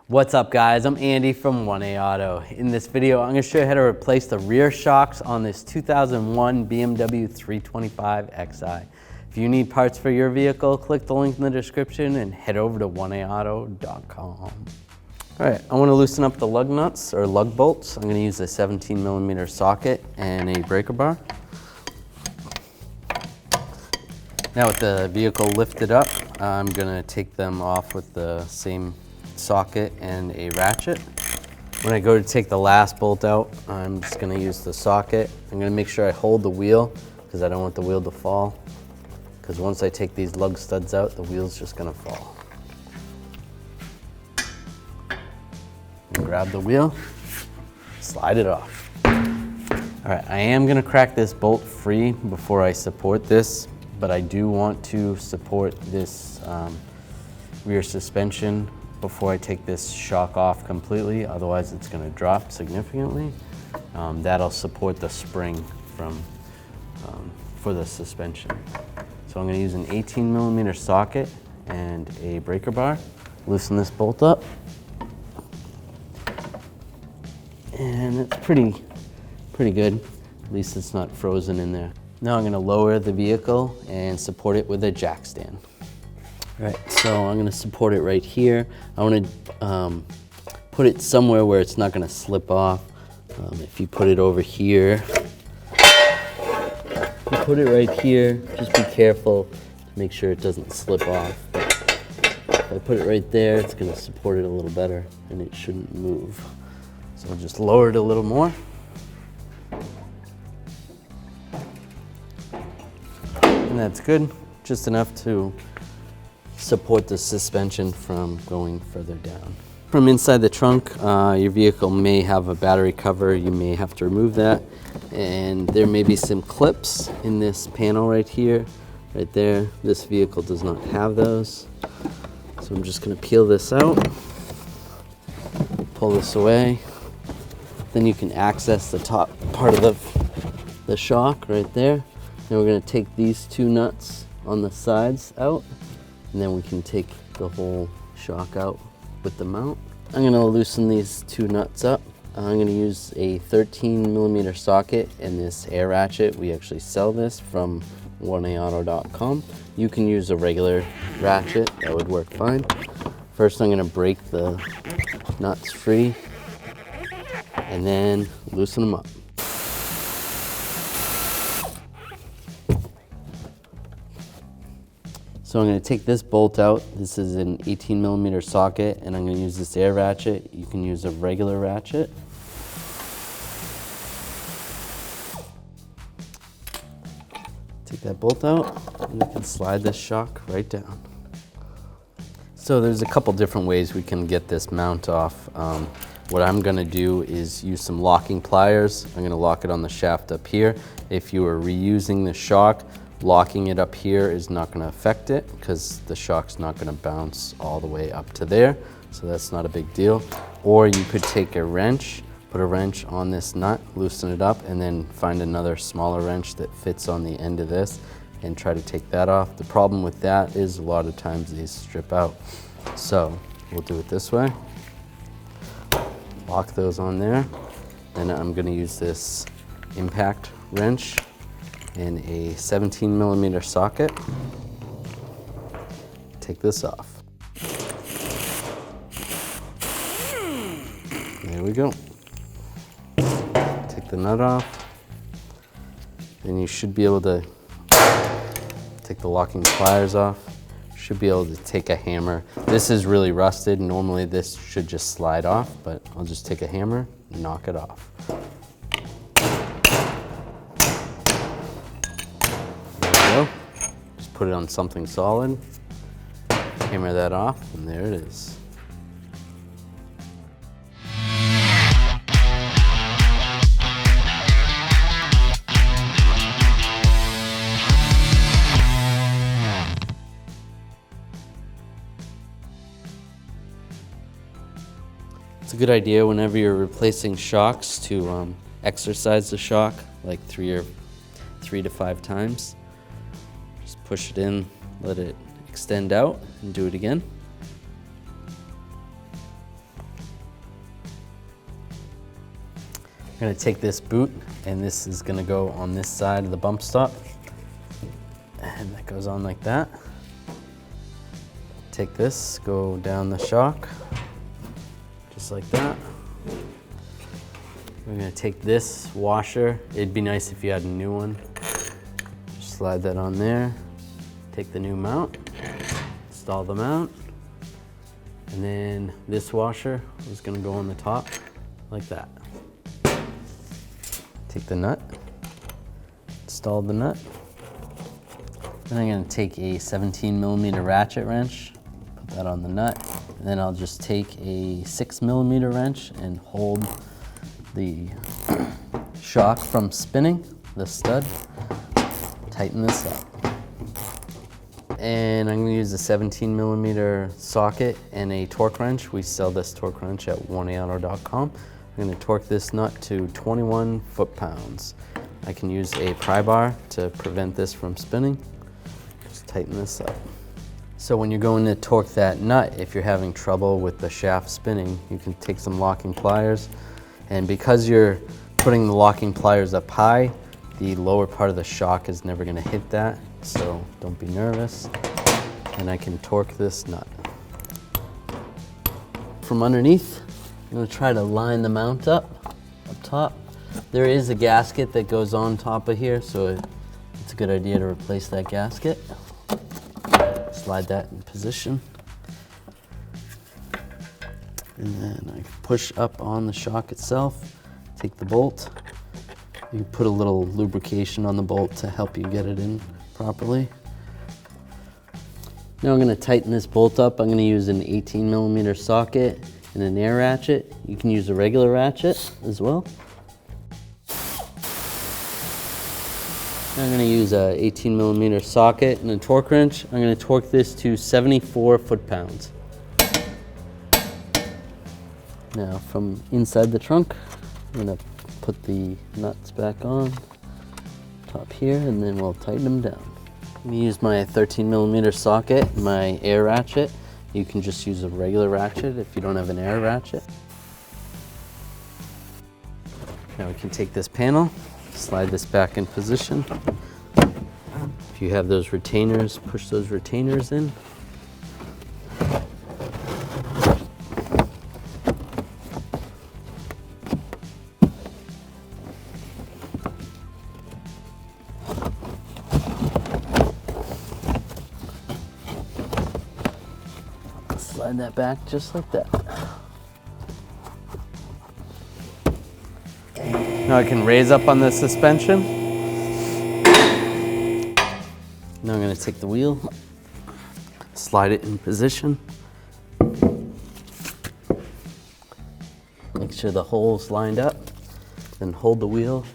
What's up guys, I'm Andy from 1A Auto. In this video, I'm going to show you how to replace the rear shocks on this 2001 BMW 325 Xi. If you need parts for your vehicle, click the link in the description and head over to 1AAuto.com. Alright, I want to loosen up the lug nuts or lug bolts. I'm going to use a 17mm socket and a breaker bar. Now with the vehicle lifted up, I'm going to take them off with the same socket and a ratchet. When I go to take the last bolt out, I'm just going to use the socket. I'm going to make sure I hold the wheel because I don't want the wheel to fall. Because once I take these lug studs out, the wheel's just going to fall. And grab the wheel, slide it off. Alright, I am going to crack this bolt free before I support this, but I do want to support this rear suspension before I take this shock off completely, otherwise it's going to drop significantly. That'll support the spring for the suspension. So I'm going to use an 18mm socket and a breaker bar. Loosen this bolt up. And it's pretty good. At least it's not frozen in there. Now I'm going to lower the vehicle and support it with a jack stand. Right, so I'm going to support it right here. I want to put it somewhere where it's not going to slip off. If you put it over here, you put it right here, just be careful to make sure it doesn't slip off. But if I put it right there, it's going to support it a little better and it shouldn't move. So I'll just lower it a little more. And that's good, just enough to support the suspension from going further down. From inside the trunk, your vehicle may have a battery cover. You may have to remove that. And there may be some clips in this panel right here, right there. This vehicle does not have those. So I'm just gonna peel this out, pull this away. Then you can access the top part of the shock right there. Now we're gonna take these two nuts on the sides out, and then we can take the whole shock out with the mount. I'm going to loosen these two nuts up. I'm going to use a 13mm socket and this air ratchet. We actually sell this from 1AAuto.com. You can use a regular ratchet, that would work fine. First I'm going to break the nuts free and then loosen them up. So I'm going to take this bolt out. This is an 18mm socket, and I'm going to use this air ratchet. You can use a regular ratchet. Take that bolt out, and you can slide this shock right down. So there's a couple different ways we can get this mount off. What I'm going to do is use some locking pliers. I'm going to lock it on the shaft up here. If you are reusing the shock, locking it up here is not going to affect it because the shock's not going to bounce all the way up to there, so that's not a big deal. Or you could take a wrench, put a wrench on this nut, loosen it up, and then find another smaller wrench that fits on the end of this and try to take that off. The problem with that is a lot of times these strip out. So we'll do it this way. Lock those on there. Then I'm going to use this impact wrench and a 17mm socket. Take this off. There we go. Take the nut off. Then you should be able to take the locking pliers off. Should be able to take a hammer. This is really rusted. Normally this should just slide off, but I'll just take a hammer and knock it off. Just put it on something solid, hammer that off, and there it is. It's a good idea whenever you're replacing shocks to exercise the shock like 3 to 5 times. Just push it in, let it extend out, and do it again. I'm gonna take this boot, and this is gonna go on this side of the bump stop. And that goes on like that. Take this, go down the shock, just like that. We're gonna take this washer. It'd be nice if you had a new one. Just slide that on there. Take the new mount, install the mount. And then this washer is gonna go on the top like that. Take the nut, install the nut. Then I'm gonna take a 17mm ratchet wrench, put that on the nut. And then I'll just take a 6mm wrench and hold the shock from spinning, the stud. Tighten this up. And I'm gonna use a 17mm socket and a torque wrench. We sell this torque wrench at AWD.com. I'm gonna torque this nut to 21 foot-pounds. I can use a pry bar to prevent this from spinning. Just tighten this up. So when you're going to torque that nut, if you're having trouble with the shaft spinning, you can take some locking pliers. And because you're putting the locking pliers up high, the lower part of the shock is never gonna hit that. So don't be nervous. And I can torque this nut. From underneath, I'm gonna try to line the mount up top. There is a gasket that goes on top of here, so it's a good idea to replace that gasket. Slide that in position. And then I push up on the shock itself, take the bolt. You can put a little lubrication on the bolt to help you get it in properly. Now I'm going to tighten this bolt up. I'm going to use an 18mm socket and an air ratchet. You can use a regular ratchet as well. Now I'm going to use a 18mm socket and a torque wrench. I'm going to torque this to 74 foot-pounds. Now from inside the trunk, I'm going to put the nuts back on top here, and then we'll tighten them down. I'm going to use my 13mm socket and my air ratchet. You can just use a regular ratchet if you don't have an air ratchet. Now we can take this panel, slide this back in position. If you have those retainers, push those retainers in. Slide that back just like that. Now I can raise up on the suspension. Now I'm going to take the wheel, slide it in position. Make sure the hole's lined up, then hold the wheel.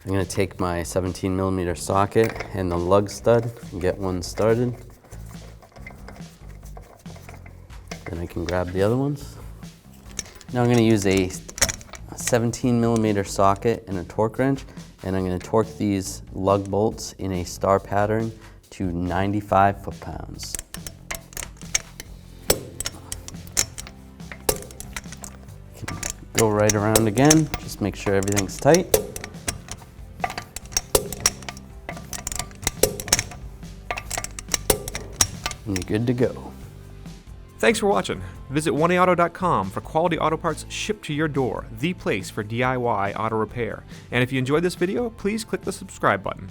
I'm going to take my 17mm socket and the lug stud and get one started. Then I can grab the other ones. Now I'm going to use a 17mm socket and a torque wrench, and I'm going to torque these lug bolts in a star pattern to 95 foot-pounds. Go right around again, just make sure everything's tight. And you're good to go. Thanks for watching. Visit 1AAuto.com for quality auto parts shipped to your door, the place for DIY auto repair. And if you enjoyed this video, please click the subscribe button.